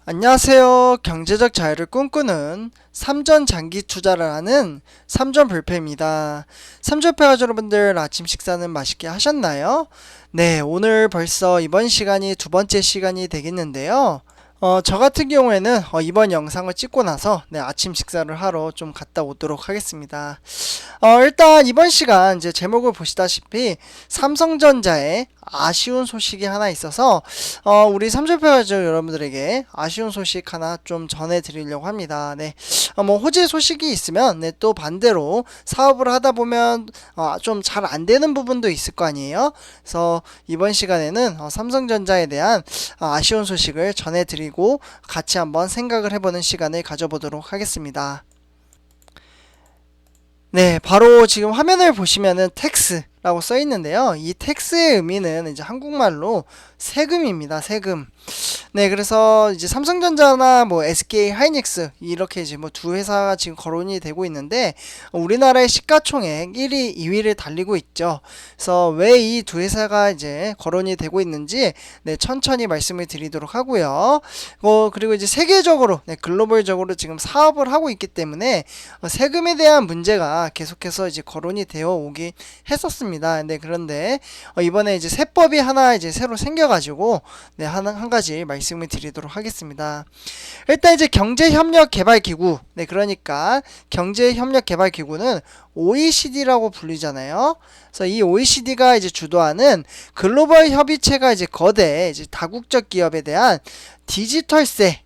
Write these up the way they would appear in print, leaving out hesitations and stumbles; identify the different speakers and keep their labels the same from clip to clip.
Speaker 1: 안녕하세요. 경제적 자유를 꿈꾸는 삼전 장기 투자를 하는 삼전 불패입니다. 삼전패 가족 여러분들 아침 식사는 맛있게 하셨나요? 네, 오늘 벌써 이번 시간이 두 번째 시간이 되겠는데요. 저 같은 경우에는 이번 영상을 찍고 나서 아침 식사를 하러 좀 갔다 오도록 하겠습니다. 일단 이번 시간 이제 제목을 보시다시피 삼성전자에 아쉬운 소식이 하나 있어서 우리 삼성페어즈 여러분들에게 아쉬운 소식 하나 좀 전해드리려고 합니다. 네, 뭐 호재 소식이 있으면 또 반대로 사업을 하다 보면 좀 잘 안 되는 부분도 있을 거 아니에요. 그래서 이번 시간에는 삼성전자에 대한 아쉬운 소식을 전해드리고 같이 한번 생각을 해보는 시간을 가져보도록 하겠습니다. 네, 바로 지금 화면을 보시면은 텍스라고 써 있는데요. 이 텍스의 의미는 이제 한국말로 세금입니다. 세금. 네, 그래서 이제 삼성전자나 뭐 SK 하이닉스 이렇게 이제 뭐 두 회사가 지금 거론이 되고 있는데 우리나라의 시가총액 1위, 2위를 달리고 있죠. 그래서 왜 이 두 회사가 이제 거론이 되고 있는지 천천히 말씀을 드리도록 하고요. 그리고 이제 세계적으로 글로벌적으로 지금 사업을 하고 있기 때문에 세금에 대한 문제가 계속해서 이제 거론이 되어 오긴 했었습니다. 그런데 이번에 이제 세법이 하나 이제 새로 생겨가지고 한 가지 말씀을 드리도록 하겠습니다. 일단 이제 경제협력개발기구, 그러니까 경제협력개발기구는 OECD라고 불리잖아요. 그래서 이 OECD가 이제 주도하는 글로벌 협의체가 이제 거대 이제 다국적 기업에 대한 디지털세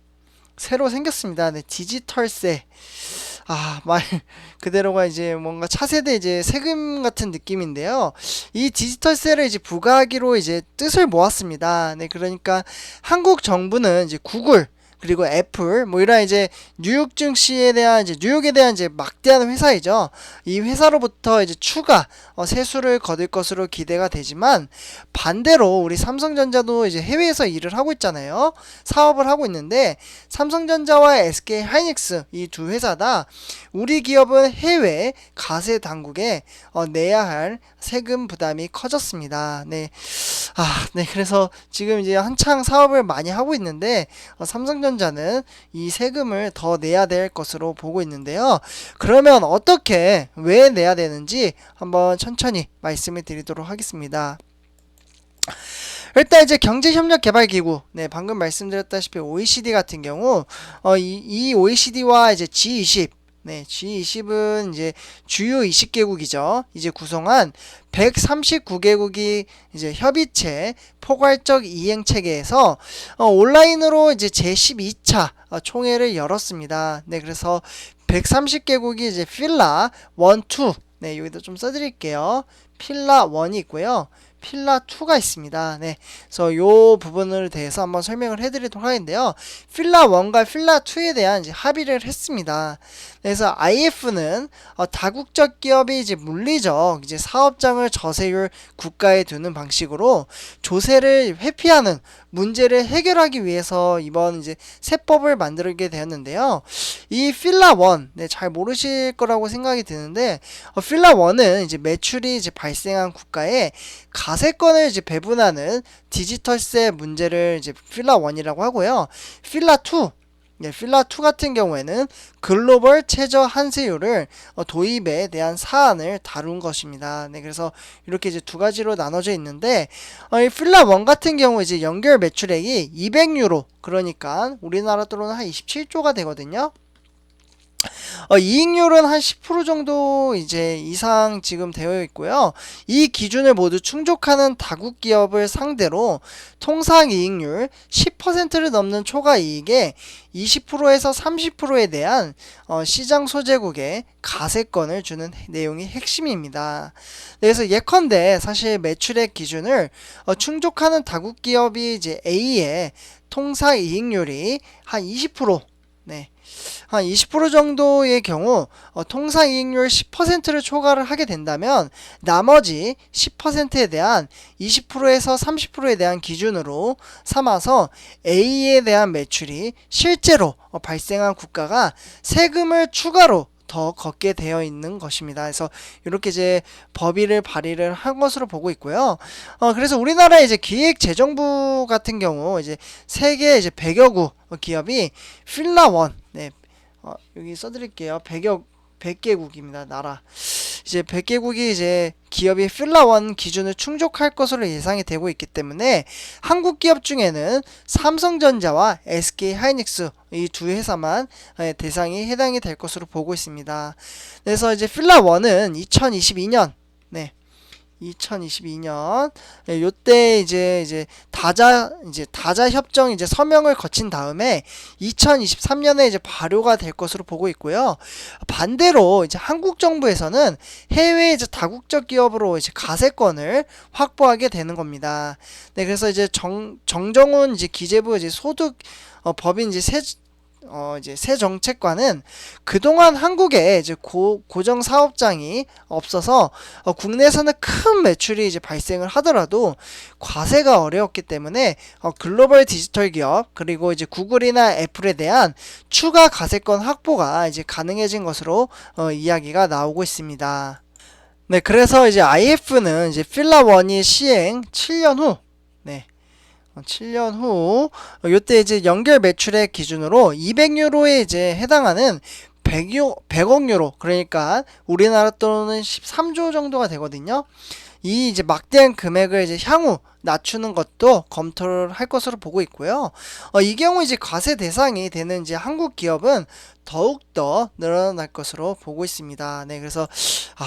Speaker 1: 새로 생겼습니다. 디지털세. 말 그대로가 이제 뭔가 차세대 이제 세금 같은 느낌인데요. 이 디지털세를 이제 부과하기로 이제 뜻을 모았습니다. 그러니까 한국 정부는 이제 구글 그리고 애플 뭐 이런 이제 뉴욕 증시에 대한 이제 뉴욕에 대한 이제 막대한 회사이죠. 이 회사로부터 이제 추가 세수를 거둘 것으로 기대가 되지만 반대로 우리 삼성전자도 이제 해외에서 일을 하고 있잖아요. 사업을 하고 있는데 삼성전자와 SK 하이닉스 이 두 회사 다 우리 기업은 해외 가세 당국에 내야 할 세금 부담이 커졌습니다. 그래서 지금 이제 한창 사업을 많이 하고 있는데 삼성전자는 이 세금을 더 내야 될 것으로 보고 있는데요. 그러면 어떻게 왜 내야 되는지 한번 천천히 말씀을 드리도록 하겠습니다. 일단 이제 경제협력개발기구, 방금 말씀드렸다시피 OECD 같은 경우, 이 OECD와 이제 G20, G20은 이제 주요 20개국이죠. 이제 구성한 139개국이 이제 협의체 포괄적 이행 체계에서 온라인으로 이제 제12차 총회를 열었습니다. 그래서 130개국이 이제 필라 1, 2, 여기다 좀 써드릴게요. 필라 1이 있고요. 필라 2가 있습니다. 그래서 요 부분을 대해서 한번 설명을 해드리도록 하겠는데요. 필라 1과 필라 2에 대한 이제 합의를 했습니다. 그래서 IF는 다국적 기업이 이제 물리적 이제 사업장을 저세율 국가에 두는 방식으로 조세를 회피하는 문제를 해결하기 위해서 이번 이제 세법을 만들게 되었는데요. 이 필라 1, 잘 모르실 거라고 생각이 드는데 필라 1은 이제 매출이 이제 발생한 국가에 가세권을 이제 배분하는 디지털세 문제를 이제 필라 1이라고 하고요. 필라 2 필라 2 같은 경우에는 글로벌 최저 한세율을 도입에 대한 사안을 다룬 것입니다. 그래서 이렇게 이제 두 가지로 나눠져 있는데 이 필라 1 같은 경우 이제 연결 매출액이 200유로 그러니까 우리나라 돈으로 한 27조가 되거든요. 이익률은 한 10% 정도 이제 이상 지금 되어 있고요. 이 기준을 모두 충족하는 다국 기업을 상대로 통상 이익률 10%를 넘는 초과 이익에 20%에서 30%에 대한 시장 소재국에 가세권을 주는 내용이 핵심입니다. 그래서 예컨대 사실 매출액 기준을 충족하는 다국 기업이 이제 A의 통상 이익률이 한 20%, 한 20% 정도의 경우 통상이익률 10%를 초과를 하게 된다면 나머지 10%에 대한 20%에서 30%에 대한 기준으로 삼아서 A에 대한 매출이 실제로 발생한 국가가 세금을 추가로 더 걷게 되어 있는 것입니다. 그래서 이렇게 이제 법의를 발의를 한 것으로 보고 있고요. 그래서 우리나라 이제 기획재정부 같은 경우 이제 세계 이제 100여 구 기업이 필라1, 네, 여기 써드릴게요. 100개국입니다. 나라. 이제 100개국이 이제 기업이 필라1 기준을 충족할 것으로 예상이 되고 있기 때문에 한국 기업 중에는 삼성전자와 SK 하이닉스 이 두 회사만 대상이 해당이 될 것으로 보고 있습니다. 그래서 이제 필라1은 2022년 2022년 요때 이제 다자 협정 이제 서명을 거친 다음에 2023년에 이제 발효가 될 것으로 보고 있고요. 반대로 이제 한국 정부에서는 해외 이제 다국적 기업으로 이제 가세권을 확보하게 되는 겁니다. 네, 그래서 이제 정정훈 이제 기재부 이제 소득 법인 이제 새 정책과는 그동안 한국에 이제 고정 사업장이 없어서 국내에서는 큰 매출이 이제 발생을 하더라도 과세가 어려웠기 때문에 글로벌 디지털 기업 그리고 이제 구글이나 애플에 대한 추가 가세권 확보가 이제 가능해진 것으로 이야기가 나오고 있습니다. 네, 그래서 이제 IF는 이제 필라1이 시행 7년 후 7년 후 요때 이제 연결 매출액 기준으로 200유로에 이제 해당하는 100억 유로, 그러니까 우리나라 돈은 13조 정도가 되거든요. 이 이제 막대한 금액을 이제 향후 낮추는 것도 검토를 할 것으로 보고 있고요. 이 경우 이제 과세 대상이 되는 이제 한국 기업은 더욱더 늘어날 것으로 보고 있습니다. 네, 그래서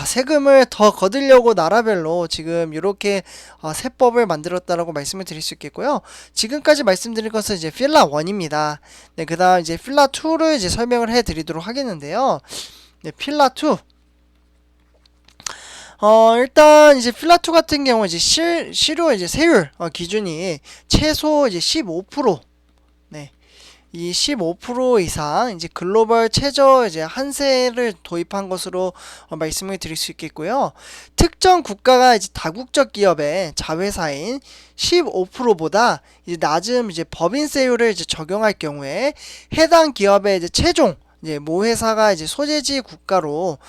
Speaker 1: 세금을 더 거두려고 나라별로 지금 이렇게 세법을 만들었다라고 말씀을 드릴 수 있겠고요. 지금까지 말씀드린 것은 이제 필라1입니다. 네, 그다음 이제 필라2를 이제 설명을 해드리도록 하겠는데요. 네, 필라2. 일단 이제 필라2 같은 경우 이제 실효 이제 세율 기준이 최소 이제 15%, 이 15% 이상 이제 글로벌 최저 이제 한세를 도입한 것으로 말씀을 드릴 수 있겠고요. 특정 국가가 이제 다국적 기업의 자회사인 15%보다 이제 낮은 이제 법인세율을 이제 적용할 경우에 해당 기업의 이제 최종 이제 모 회사가 이제 소재지 국가로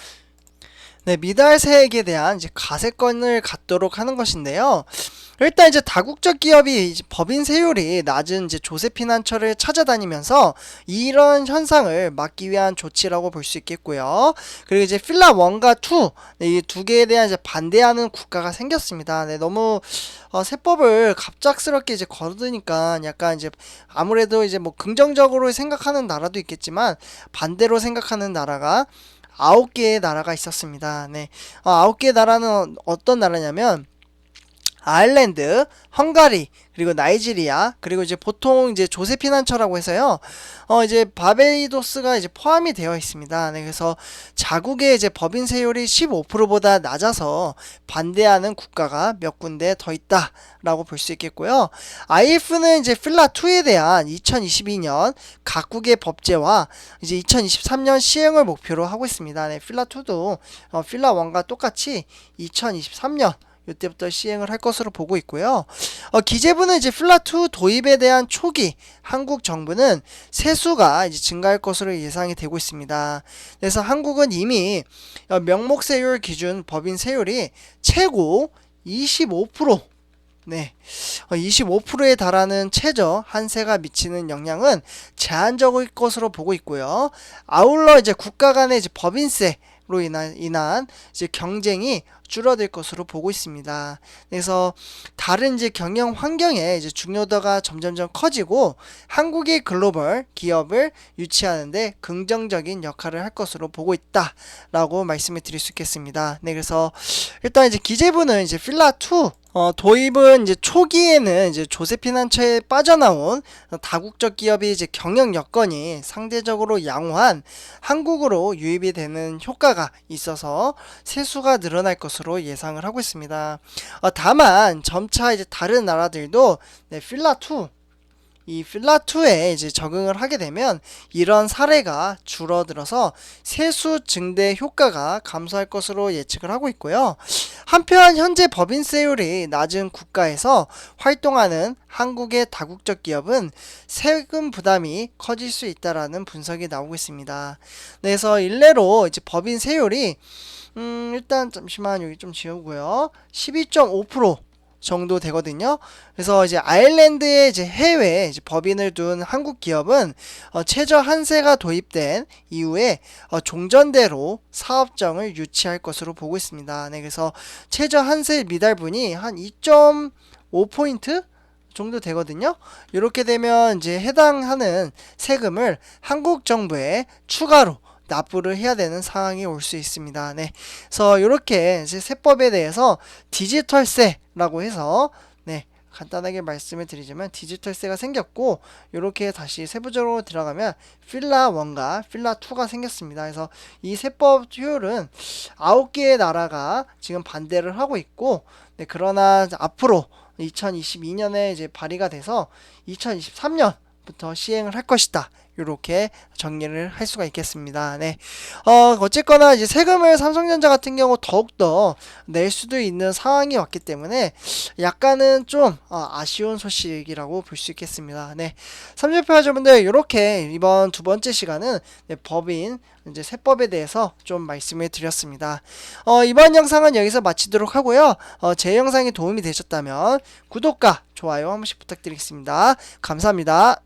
Speaker 1: 미달세액에 대한 이제 가세권을 갖도록 하는 것인데요. 일단 이제 다국적 기업이 이제 법인 세율이 낮은 이제 조세피난처를 찾아다니면서 이런 현상을 막기 위한 조치라고 볼 수 있겠고요. 그리고 이제 필라1과 2, 이 두 개에 대한 이제 반대하는 국가가 생겼습니다. 너무 세법을 갑작스럽게 이제 거두니까 약간 이제 아무래도 이제 뭐 긍정적으로 생각하는 나라도 있겠지만 반대로 생각하는 나라가 9개의 나라가 있었습니다. 9개의 나라는 어떤 나라냐면 아일랜드, 헝가리, 그리고 나이지리아, 그리고 이제 보통 이제 조세피난처라고 해서요. 이제 바베이도스가 이제 포함이 되어 있습니다. 그래서 자국의 이제 법인 세율이 15%보다 낮아서 반대하는 국가가 몇 군데 더 있다라고 볼 수 있겠고요. IF는 이제 필라2에 대한 2022년 각국의 법제와 이제 2023년 시행을 목표로 하고 있습니다. 필라2도 필라1과 똑같이 2023년 이때부터 시행을 할 것으로 보고 있고요. 기재부는 이제 필라2 도입에 대한 초기 한국 정부는 세수가 이제 증가할 것으로 예상이 되고 있습니다. 그래서 한국은 이미 명목세율 기준 법인 세율이 최고 25%, 25%에 달하는 최저 한세가 미치는 영향은 제한적일 것으로 보고 있고요. 아울러 이제 국가 간의 이제 법인세로 인한 이제 경쟁이 줄어들 것으로 보고 있습니다. 그래서 다른 이제 경영 환경의 이제 중요도가 점점점 커지고 한국의 글로벌 기업을 유치하는데 긍정적인 역할을 할 것으로 보고 있다라고 말씀을 드릴 수 있겠습니다. 그래서 일단 이제 기재부는 이제 필라2 도입은 이제 초기에는 이제 조세피난처에 빠져나온 다국적 기업이 이제 경영 여건이 상대적으로 양호한 한국으로 유입이 되는 효과가 있어서 세수가 늘어날 것으로 예상을 하고 있습니다. 다만 점차 이제 다른 나라들도 필라2 이 필라2에 이제 적응을 하게 되면 이런 사례가 줄어들어서 세수 증대 효과가 감소할 것으로 예측을 하고 있고요. 한편 현재 법인세율이 낮은 국가에서 활동하는 한국의 다국적 기업은 세금 부담이 커질 수 있다라는 분석이 나오고 있습니다. 네, 그래서 일례로 이제 법인세율이 일단 잠시만 여기 좀 지우고요. 12.5% 정도 되거든요. 그래서 이제 아일랜드의 이제 해외 이제 법인을 둔 한국 기업은 최저 한세가 도입된 이후에 종전대로 사업장을 유치할 것으로 보고 있습니다. 네, 그래서 최저 한세 미달분이 한 2.5포인트 정도 되거든요. 이렇게 되면 이제 해당하는 세금을 한국 정부에 추가로 납부를 해야 되는 상황이 올 수 있습니다. 네. 그래서 이렇게 이제 세법에 대해서 디지털세라고 해서 네. 간단하게 말씀을 드리자면 디지털세가 생겼고 이렇게 다시 세부적으로 들어가면 필라 1과 필라 2가 생겼습니다. 그래서 이 세법 효율은 9개의 나라가 지금 반대를 하고 있고 네, 그러나 앞으로 2022년에 이제 발의가 돼서 2023년부터 시행을 할 것이다. 이렇게 정리를 할 수가 있겠습니다. 네. 어쨌거나 이제 세금을 삼성전자 같은 경우 더욱더 낼 수도 있는 상황이 왔기 때문에 약간은 좀 아쉬운 소식이라고 볼 수 있겠습니다. 네. 삼성표 여러분들 이렇게 이번 두 번째 시간은 네, 법인 이제 세법에 대해서 좀 말씀을 드렸습니다. 이번 영상은 여기서 마치도록 하고요. 제 영상이 도움이 되셨다면 구독과 좋아요 한 번씩 부탁드리겠습니다. 감사합니다.